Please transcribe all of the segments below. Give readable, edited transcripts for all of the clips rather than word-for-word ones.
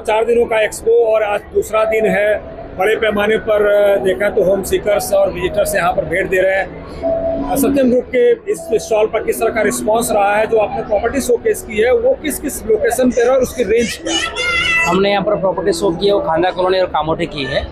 4 दिनों का एक्सपो और आज दूसरा दिन है। बड़े पैमाने पर देखा तो होम सीकर्स और विजिटर्स यहाँ पर भेंट दे रहे हैं। सत्यम ग्रुप के इस स्टॉल पर किस तरह का रिस्पांस रहा है? जो आपने प्रॉपर्टी शोकेस की है वो किस किस लोकेशन पे है और उसकी रेंज क्या है? हमने यहाँ पर प्रॉपर्टी शो की है, वो खांदा कॉलोनी और कामोठी की है।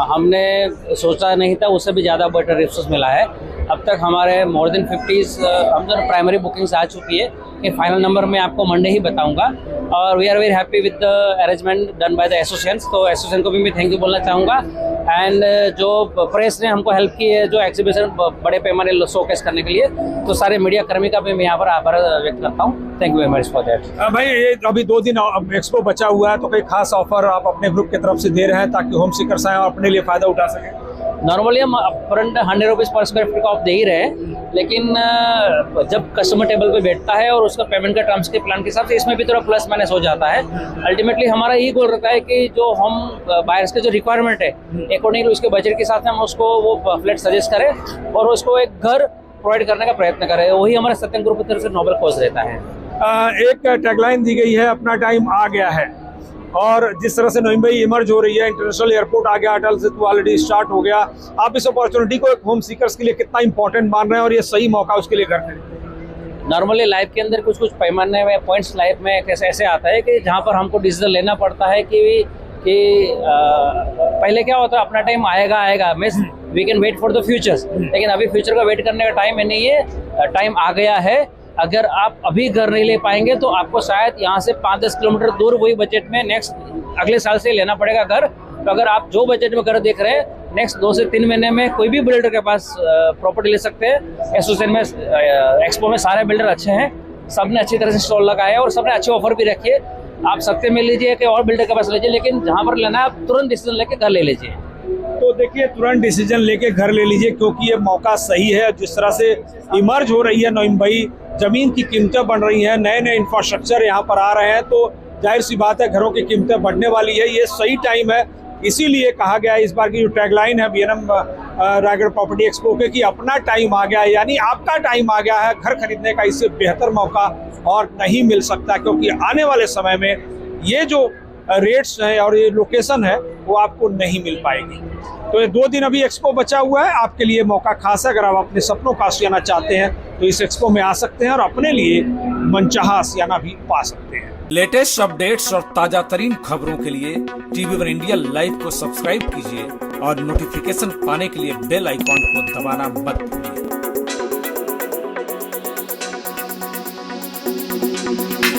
हमने सोचा नहीं था, उससे भी ज़्यादा बेटर रिस्पॉन्स मिला है। अब तक हमारे मोर देन 50 हम तो प्राइमरी बुकिंग्स आ चुकी है। ये फाइनल नंबर मैं आपको मंडे ही बताऊंगा। और we are very happy with the arrangement done by the associations. तो एसोसिएशन को भी मैं थैंक यू बोलना चाहूँगा। एंड जो प्रेस ने हमको हेल्प की है, जो एग्जीबिशन बड़े पैमाने शोकेस करने के लिए, तो सारे मीडिया कर्मी का भी मैं यहाँ पर आभार व्यक्त करता हूँ। Thank you very much for that. भाई, ये अभी 2 दिन एक्सपो बचा हुआ है, तो कोई खास ऑफर आप अपने ग्रुप की तरफ से दे रहे हैं ताकि होम सीकर्स आए और अपने लिए फायदा उठा सकें? नॉर्मली हम अपफ्रंट 100 रुपीज़ पर स्क्वायर फीट का ऑफ दे ही रहे हैं, लेकिन जब कस्टमर टेबल पे बैठता है और उसका पेमेंट का टर्म्स के प्लान के हिसाब से इसमें भी थोड़ा प्लस माइनस हो जाता है। अल्टीमेटली हमारा यही गोल रहता है कि जो हम बायर्स के जो रिक्वायरमेंट है अकॉर्डिंगली उसके बजट के साथ हम उसको वो फ्लैट सजेस्ट करें और उसको एक घर प्रोवाइड करने का प्रयत्न करें। वही हमारे सत्यम ग्रुप की तरफ से नोबल कॉज रहता है। एक टैगलाइन दी गई है, अपना टाइम आ गया है। और जिस तरह से नवी मुंबई इमर्ज हो रही है, इंटरनेशनल एयरपोर्ट आ गया, अटल सेतु ऑलरेडी स्टार्ट हो गया। आप इस अपॉर्चुनिटी को एक होम सीकर्स के लिए कितना इंपॉर्टेंट मान रहे हैं और ये सही मौका उसके लिए घर खरीदने? नॉर्मली लाइफ के अंदर कुछ पैमाने में पॉइंट्स लाइफ में कैसे ऐसे आता है कि जहाँ पर हमको डिसीजन लेना पड़ता है कि पहले क्या होता है, अपना टाइम आएगा means we can wait for the futures. लेकिन अभी फ्यूचर का वेट करने का टाइम नहीं है, टाइम आ गया है। अगर आप अभी घर नहीं ले पाएंगे तो आपको शायद यहाँ से 5-10 किलोमीटर दूर वही बजट में नेक्स्ट अगले साल से लेना पड़ेगा घर। तो अगर आप जो बजट में घर देख रहे हैं, नेक्स्ट 2 से 3 महीने में कोई भी बिल्डर के पास प्रॉपर्टी ले सकते हैं। एसोसिएशन में एक्सपो में सारे बिल्डर अच्छे हैं, सबने अच्छी तरह से स्टॉल लगाया है और सबने अच्छे ऑफर भी रखे। आप सस्ते में लीजिए कि और बिल्डर के पास लीजिए, लेकिन जहाँ पर लेना है आप तुरंत डिसीजन लेके घर ले लीजिए। तो देखिए, तुरंत डिसीजन लेके घर ले लीजिए, क्योंकि ये मौका सही है। जिस तरह से इमर्ज हो रही है नवी मुंबई, जमीन की कीमतें बढ़ रही हैं, नए नए इंफ्रास्ट्रक्चर यहाँ पर आ रहे हैं, तो जाहिर सी बात है घरों की कीमतें बढ़ने वाली है। ये सही टाइम है, इसीलिए कहा गया है। इस बार की जो टैगलाइन है बीएनएम रायगढ़ प्रॉपर्टी एक्सपो के कि अपना टाइम आ गया है, यानी आपका टाइम आ गया है घर खरीदने का। इससे बेहतर मौका और नहीं मिल सकता, क्योंकि आने वाले समय में ये जो रेट्स हैं और ये लोकेशन है वो आपको नहीं मिल पाएगी। तो ये 2 दिन अभी एक्सपो बचा हुआ है, आपके लिए मौका खास है। अगर आप अपने सपनों का आशियाना चाहते हैं तो इस एक्सपो में आ सकते हैं और अपने लिए मनचाहा आशियाना भी पा सकते हैं। लेटेस्ट अपडेट्स और ताजा तरीन खबरों के लिए TV1 इंडिया लाइव को सब्सक्राइब कीजिए और नोटिफिकेशन पाने के लिए बेल आइकॉन को दबाना मत भूलिए।